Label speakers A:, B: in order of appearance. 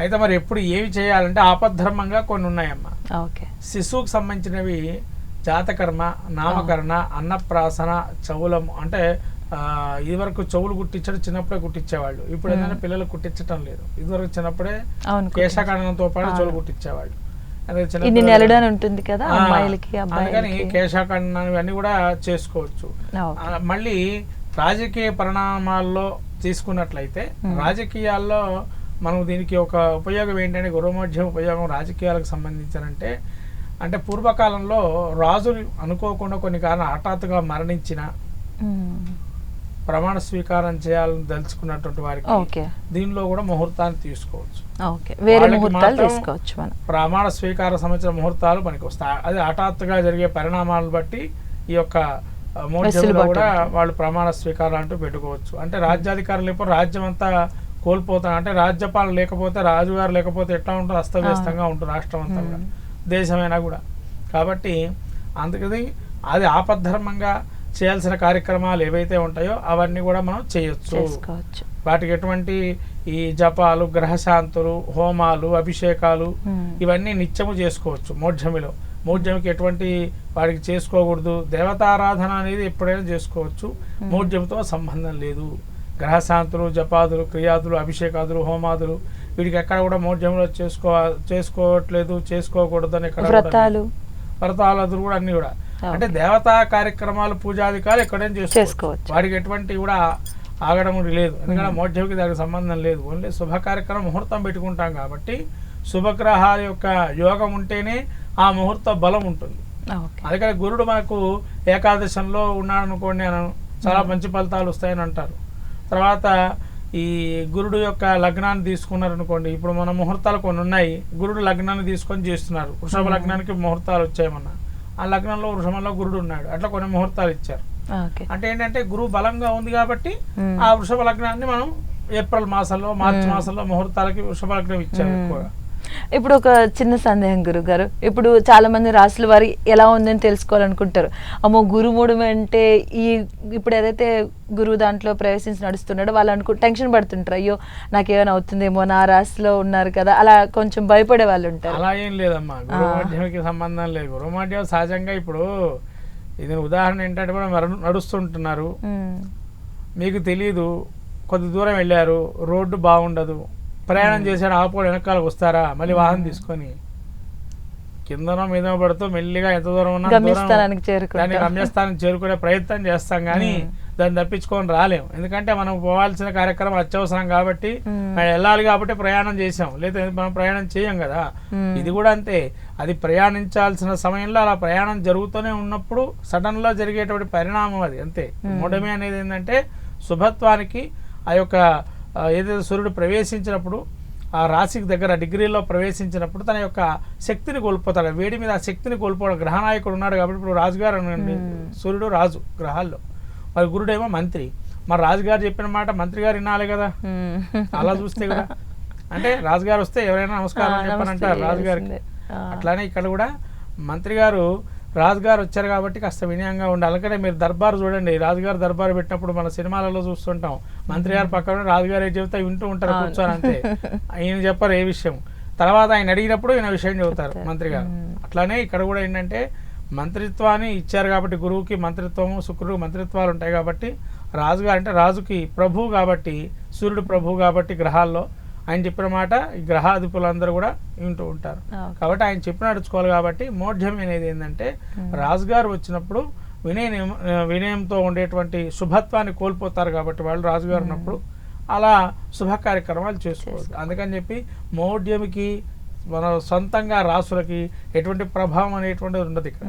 A: అయితే మరి ఎప్పుడు ఏవి చేయాలంటే ఆపద్ధర్మంగా కొన్ని ఉన్నాయమ్మా.
B: ఓకే.
A: శిశువుకు సంబంధించినవి జాతకర్మ, నామకరణ, అన్నప్రాసన, చౌలం. అంటే ఇదివరకు చెవులు కుట్టించడం చిన్నప్పుడే కుట్టించేవాళ్ళు. ఇప్పుడు ఏంటంటే పిల్లలు కుట్టించడం లేదు. ఇదివరకు చిన్నప్పుడే కేశఖండనంతో పాటు చెవులు కుట్టించేవాళ్ళు. అందుకని కేశఖండనం ఇవన్నీ కూడా చేసుకోవచ్చు. మళ్ళీ రాజకీయ పరిణామాల్లో తీసుకున్నట్లయితే రాజకీయాల్లో మనం దీనికి ఒక ఉపయోగం ఏంటంటే గురుమధ్యం ఉపయోగం రాజకీయాలకు సంబంధించాలంటే అంటే పూర్వకాలంలో రాజులు అనుకోకుండా కొన్ని కారణాలు హఠాత్తుగా మరణించిన ప్రమాణ స్వీకారం చేయాలని దలుచుకున్నటువంటి వారికి దీనిలో కూడా ముహూర్తాన్ని తీసుకోవచ్చు. ప్రమాణ స్వీకార సంబంధించిన ముహూర్తాలు మనకి వస్తాయి. అది హఠాత్తుగా జరిగే పరిణామాలను బట్టి ఈ యొక్క మోడ్యంలో కూడా వాళ్ళు ప్రమాణ స్వీకారం అంటూ పెట్టుకోవచ్చు. అంటే రాజ్యాధికారులు లేకపోతే రాజ్యం అంతా కోల్పోతాం. అంటే రాజ్యపాలన లేకపోతే రాజుగారు లేకపోతే ఎట్లా ఉంటుంది, అస్తవ్యస్తంగా ఉంటుంది రాష్ట్రం అంతా కూడా, దేశమైనా కూడా. కాబట్టి అందుకని అది ఆపద్ధర్మంగా చేయాల్సిన కార్యక్రమాలు ఏవైతే ఉంటాయో అవన్నీ కూడా మనం చేయొచ్చు. వాటికి ఎటువంటి ఈ జపాలు, గ్రహశాంతులు, హోమాలు, అభిషేకాలు ఇవన్నీ నిత్యము చేసుకోవచ్చు. మోడ్యమిలో మోడ్యమికి ఎటువంటి వాడికి చేసుకోకూడదు. దేవతారాధన అనేది ఎప్పుడైనా చేసుకోవచ్చు, మోడ్యంతో సంబంధం లేదు. గ్రహశాంతులు, జపాదులు, క్రియాదులు, అభిషేకాదులు, హోమాదులు వీటికి ఎక్కడ కూడా మోడ్యంలో చేసుకోవట్లేదు, చేసుకోకూడదు అని ఎక్కడ వ్రతాలు కూడా అన్ని కూడా అంటే దేవతా కార్యక్రమాలు, పూజాధికాలు ఎక్కడైనా చేసుకోవచ్చు. వాడికి ఎటువంటి కూడా ఆగడం లేదు. ఎందుకంటే మోడ్యంకి దానికి సంబంధం లేదు. ఓన్లీ శుభ కార్యక్రమం ముహూర్తం పెట్టుకుంటాం కాబట్టి శుభగ్రహాల యొక్క యోగం ఉంటేనే ఆ ముహూర్త బలం ఉంటుంది. అందుకని గురుడు మనకు ఏకాదశంలో ఉన్నాడు అనుకోండి, చాలా మంచి ఫలితాలు వస్తాయని అంటారు. తర్వాత ఈ గురుడు యొక్క లగ్నాన్ని తీసుకున్నారనుకోండి, ఇప్పుడు మన ముహూర్తాలు కొన్ని ఉన్నాయి, గురుడు లగ్నాన్ని తీసుకొని చేస్తున్నారు. వృషభ లగ్నానికి ముహూర్తాలు వచ్చాయమన్నా, ఆ లగ్నంలో వృషభంలో గురుడు ఉన్నాడు, అట్లా కొన్ని ముహూర్తాలు ఇచ్చారు. అంటే ఏంటంటే గురువు బలంగా ఉంది కాబట్టి ఆ వృషభ లగ్నాన్ని మనం ఏప్రిల్ మాసంలో, మార్చి మాసంలో ముహూర్తాలకి వృషభ లగ్నం ఇచ్చారు ఎక్కువగా.
B: ఇప్పుడు ఒక చిన్న సందేహం గురువు గారు, ఇప్పుడు చాలా మంది రాసుల వారి ఎలా ఉందని తెలుసుకోవాలనుకుంటారు. అమ్మో గురుమూఢం అంటే ఈ ఇప్పుడు ఏదైతే గురువు దాంట్లో ప్రవేశించి నడుస్తున్నాడో వాళ్ళు టెన్షన్ పడుతుంటారు, అయ్యో నాకేమైనా అవుతుందేమో, నా రాశిలో ఉన్నారు కదా, అలా కొంచెం భయపడే వాళ్ళు ఉంటారు.
A: అలా ఏం లేదమ్మా, గురుమాధ్యమికి సంబంధం లేదు. గురుమాధ్యం సహజంగా ఇప్పుడు ఇది ఉదాహరణ ఏంటంటే మనం నడుస్తుంటున్నారు, మీకు తెలియదు, కొద్ది దూరం వెళ్ళారు, రోడ్డు బాగుండదు, ప్రయాణం చేశాడు, ఆపోడు వెనకాలకు వస్తారా, మళ్ళీ వాహనం తీసుకొని కిందనో మీద పడుతూ మెల్లిగా ఎంత దూరం ఉన్నా దాన్ని గమ్యస్థానం చేరుకునే ప్రయత్నం చేస్తాం, కానీ దాన్ని తప్పించుకొని రాలేము. ఎందుకంటే మనం పోవాల్సిన కార్యక్రమం అత్యవసరం కాబట్టి మనం వెళ్ళాలి కాబట్టి ప్రయాణం చేసాం, లేదా మనం ప్రయాణం చేయం కదా. ఇది కూడా అంతే, అది ప్రయాణించాల్సిన సమయంలో అలా ప్రయాణం జరుగుతూనే ఉన్నప్పుడు సడన్ గా జరిగేటువంటి పరిణామం అది అంతే. మూఢమి అనేది ఏంటంటే శుభత్వానికి ఆ యొక్క ఏదైతే సూర్యుడు ప్రవేశించినప్పుడు ఆ రాశికి దగ్గర డిగ్రీలో ప్రవేశించినప్పుడు తన యొక్క శక్తిని కోల్పోతాడు. వేడి మీద ఆ శక్తిని కోల్పోవడం. గ్రహనాయకుడు ఉన్నాడు కాబట్టి ఇప్పుడు రాజుగారు అనండి, సూర్యుడు రాజు గ్రహాల్లో, మరి గురుడేమో మంత్రి. మరి రాజుగారు చెప్పిన మాట మంత్రి గారు వినాలి కదా. అలా చూస్తే కూడా అంటే రాజుగారు వస్తే ఎవరైనా నమస్కారం చెప్పనంటారు రాజుగారికి. అట్లానే ఇక్కడ కూడా మంత్రి గారు రాజుగారు వచ్చారు కాబట్టి కాస్త వినయంగా ఉండాలి. అలాగే మీరు దర్బారు చూడండి, రాజుగారు దర్బారు పెట్టినప్పుడు మన సినిమాలలో చూస్తుంటాం, మంత్రి గారు పక్కన రాజుగారు ఏం చెబుతా వింటూ ఉంటారు కూర్చొని, అంతే. ఆయన చెప్పారు ఏ విషయం, తర్వాత ఆయన అడిగినప్పుడు ఈయన విషయం చెబుతారు మంత్రి గారు. అట్లానే ఇక్కడ కూడా ఏంటంటే మంత్రిత్వాన్ని ఇచ్చారు కాబట్టి గురువుకి మంత్రిత్వము, శుక్రుడికి మంత్రిత్వాలు ఉంటాయి కాబట్టి రాజుగారు అంటే రాజుకి ప్రభువు కాబట్టి, సూర్యుడు ప్రభువు కాబట్టి గ్రహాల్లో ఆయన చెప్పిన మాట ఈ గ్రహాధిపులందరూ కూడా వింటూ ఉంటారు. కాబట్టి ఆయన చెప్పిన నడుచుకోవాలి. కాబట్టి మోఢ్యం అనేది ఏంటంటే రాజుగారు వచ్చినప్పుడు వినయంతో ఉండేటువంటి శుభత్వాన్ని కోల్పోతారు కాబట్టి వాళ్ళు రాజుగారు ఉన్నప్పుడు అలా శుభ కార్యక్రమాలు చేసుకోవచ్చు. అందుకని చెప్పి మోఢ్యమికి మన సొంతంగా రాసులకి ఎటువంటి ప్రభావం అనేటువంటిది ఉండదు ఇక్కడ.